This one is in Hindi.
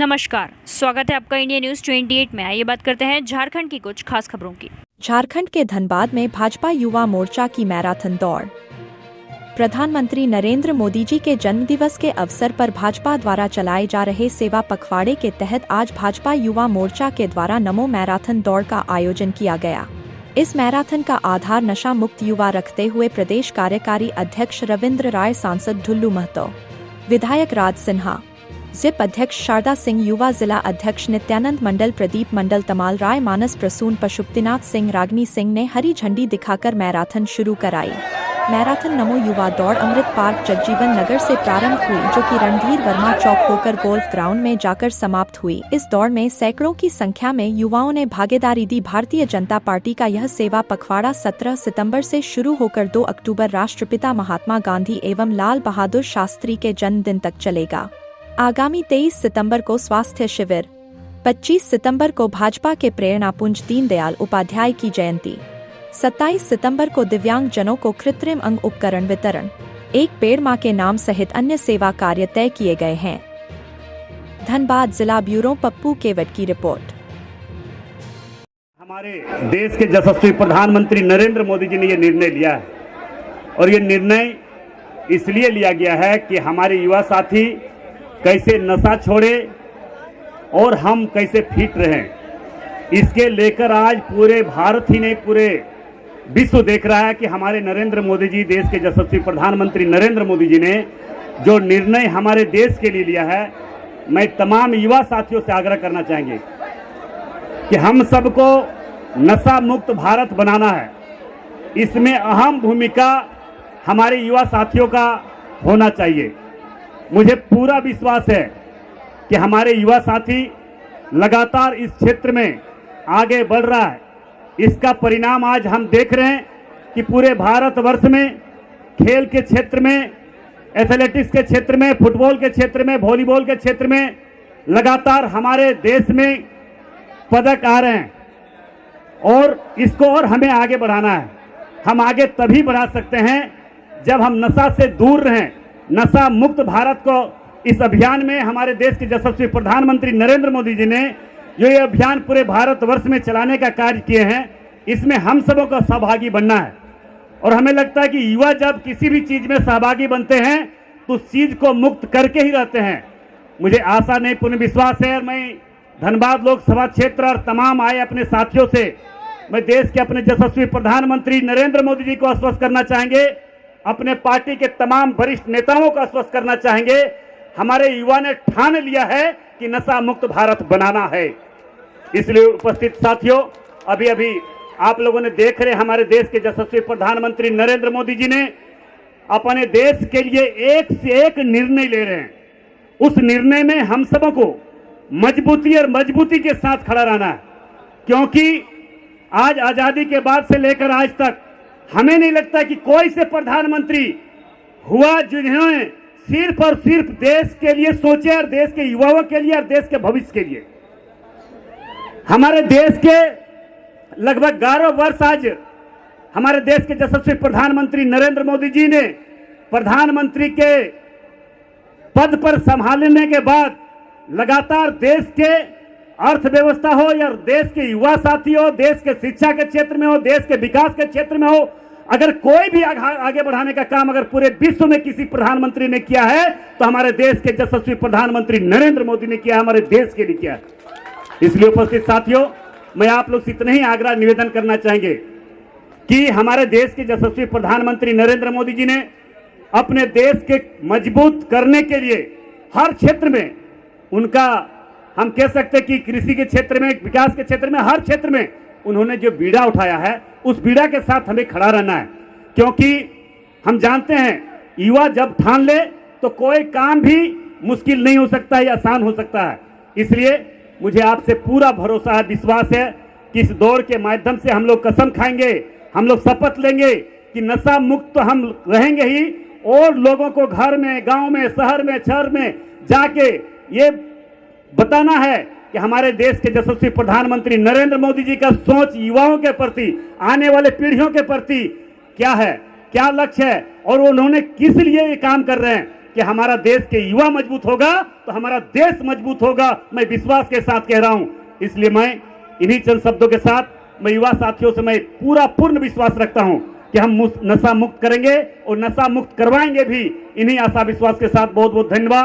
नमस्कार, स्वागत है आपका इंडिया न्यूज 28 में। आइए बात करते हैं झारखंड की कुछ खास खबरों की। झारखंड के धनबाद में भाजपा युवा मोर्चा की मैराथन दौड़। प्रधानमंत्री नरेंद्र मोदी जी के जन्मदिवस के अवसर पर भाजपा द्वारा चलाए जा रहे सेवा पखवाड़े के तहत आज भाजपा युवा मोर्चा के द्वारा नमो मैराथन दौड़ का आयोजन किया गया। इस मैराथन का आधार नशा मुक्त युवा रखते हुए प्रदेश कार्यकारी अध्यक्ष रविंद्र राय, सांसद ढुल्लू महतो, विधायक राज सिन्हा, जिप अध्यक्ष शारदा सिंह, युवा जिला अध्यक्ष नित्यानंद मंडल, प्रदीप मंडल, तमाल राय, मानस प्रसून, पशुपतिनाथ सिंह, रागनी सिंह ने हरी झंडी दिखाकर मैराथन शुरू कराई। मैराथन नमो युवा दौड़ अमृत पार्क जगजीवन नगर से प्रारंभ हुई, जो कि रणधीर वर्मा चौक होकर गोल्फ ग्राउंड में जाकर समाप्त हुई। इस दौड़ में सैकड़ों की संख्या में युवाओं ने भागीदारी दी। भारतीय जनता पार्टी का यह सेवा पखवाड़ा 17 सितंबर से शुरू होकर 2 अक्टूबर राष्ट्रपिता महात्मा गांधी एवं लाल बहादुर शास्त्री के जन्मदिन तक चलेगा। आगामी 23 सितंबर को स्वास्थ्य शिविर, 25 सितंबर को भाजपा के प्रेरणापुंज दीनदयाल उपाध्याय की जयंती, 27 सितंबर को दिव्यांग जनों को कृत्रिम अंग उपकरण वितरण, एक पेड़ मां के नाम सहित अन्य सेवा कार्य तय किए गए हैं। धनबाद जिला ब्यूरो पप्पू केवट की रिपोर्ट। हमारे देश के यशस्वी प्रधानमंत्री नरेंद्र मोदी जी ने यह निर्णय लिया है, और ये निर्णय इसलिए लिया गया है कि हमारे युवा साथी कैसे नशा छोड़े और हम कैसे फिट रहें। इसके लेकर आज पूरे भारत ही नहीं, पूरे विश्व देख रहा है कि हमारे नरेंद्र मोदी जी, देश के यशस्वी प्रधानमंत्री नरेंद्र मोदी जी ने जो निर्णय हमारे देश के लिए लिया है। मैं तमाम युवा साथियों से आग्रह करना चाहेंगे कि हम सबको नशा मुक्त भारत बनाना है। इसमें अहम भूमिका हमारे युवा साथियों का होना चाहिए। मुझे पूरा विश्वास है कि हमारे युवा साथी लगातार इस क्षेत्र में आगे बढ़ रहा है। इसका परिणाम आज हम देख रहे हैं कि पूरे भारतवर्ष में खेल के क्षेत्र में, एथलेटिक्स के क्षेत्र में, फुटबॉल के क्षेत्र में, वॉलीबॉल के क्षेत्र में लगातार हमारे देश में पदक आ रहे हैं, और इसको और हमें आगे बढ़ाना है। हम आगे तभी बढ़ा सकते हैं जब हम नशा से दूर रहें। नशा मुक्त भारत को इस अभियान में हमारे देश के यशस्वी प्रधानमंत्री नरेंद्र मोदी जी ने जो ये अभियान पूरे भारतवर्ष में चलाने का कार्य किए हैं, इसमें हम सबों को सहभागी बनना है। और हमें लगता है कि युवा जब किसी भी चीज में सहभागी बनते हैं तो उस चीज को मुक्त करके ही रहते हैं। मुझे आशा नहीं, पूर्ण विश्वास है, और मैं धनबाद लोकसभा क्षेत्र और तमाम आए अपने साथियों से मैं देश के अपने यशस्वी प्रधानमंत्री नरेंद्र मोदी जी को आश्वस्त करना चाहेंगे, अपने पार्टी के तमाम वरिष्ठ नेताओं को आश्वस्त करना चाहेंगे। हमारे युवा ने ठान लिया है कि नशा मुक्त भारत बनाना है। इसलिए उपस्थित साथियों, अभी अभी आप लोगों ने देख रहे, हमारे देश के यशस्वी प्रधानमंत्री नरेंद्र मोदी जी ने अपने देश के लिए एक से एक निर्णय ले रहे हैं। उस निर्णय में हम सबों को मजबूती के साथ खड़ा रहना है, क्योंकि आज आजादी के बाद से लेकर आज तक हमें नहीं लगता कि कोई से प्रधानमंत्री हुआ जिन्होंने सिर्फ और सिर्फ देश के लिए सोचे, और देश के युवाओं के लिए और देश के भविष्य के लिए। हमारे देश के लगभग 11 वर्ष आज हमारे देश के यशस्वी प्रधानमंत्री नरेंद्र मोदी जी ने प्रधानमंत्री के पद पर संभालने के बाद लगातार देश के अर्थव्यवस्था हो या देश के युवा साथी हो, देश के शिक्षा के क्षेत्र में हो, देश के विकास के क्षेत्र में हो, अगर कोई भी आगे बढ़ाने का काम अगर पूरे विश्व में किसी प्रधानमंत्री ने किया है तो हमारे देश के यशस्वी प्रधानमंत्री नरेंद्र मोदी ने किया, हमारे देश के लिए किया। इसलिए उपस्थित साथियों, मैं आप लोग से इतना ही आग्रह निवेदन करना चाहेंगे कि हमारे देश के यशस्वी प्रधानमंत्री नरेंद्र मोदी जी ने अपने देश के मजबूत करने के लिए हर क्षेत्र में उनका, हम कह सकते हैं कि कृषि के क्षेत्र में, विकास के क्षेत्र में, हर क्षेत्र में उन्होंने जो बीड़ा उठाया है, उस बीड़ा के साथ हमें खड़ा रहना है। क्योंकि हम जानते हैं युवा जब ठान ले तो कोई काम भी मुश्किल नहीं हो सकता है, आसान हो सकता है। इसलिए मुझे आपसे पूरा भरोसा है, विश्वास है कि इस दौड़ के माध्यम से हम लोग कसम खाएंगे, हम लोग शपथ लेंगे कि नशा मुक्त तो हम रहेंगे ही, और लोगों को घर में, गांव में, शहर में जाके ये बताना है कि हमारे देश के यशस्वी प्रधानमंत्री नरेंद्र मोदी जी का सोच युवाओं के प्रति, आने वाले पीढ़ियों के प्रति क्या है, क्या लक्ष्य है, और उन्होंने किस लिए ये काम कर रहे हैं। कि हमारा देश के युवा मजबूत होगा तो हमारा देश मजबूत होगा। मैं विश्वास के साथ कह रहा हूं। इसलिए मैं इन्हीं चंद शब्दों के साथ मैं युवा साथियों से मैं पूर्ण विश्वास रखता हूं कि हम नशा मुक्त करेंगे और नशा मुक्त करवाएंगे भी। इन्हीं आशा विश्वास के साथ बहुत बहुत धन्यवाद।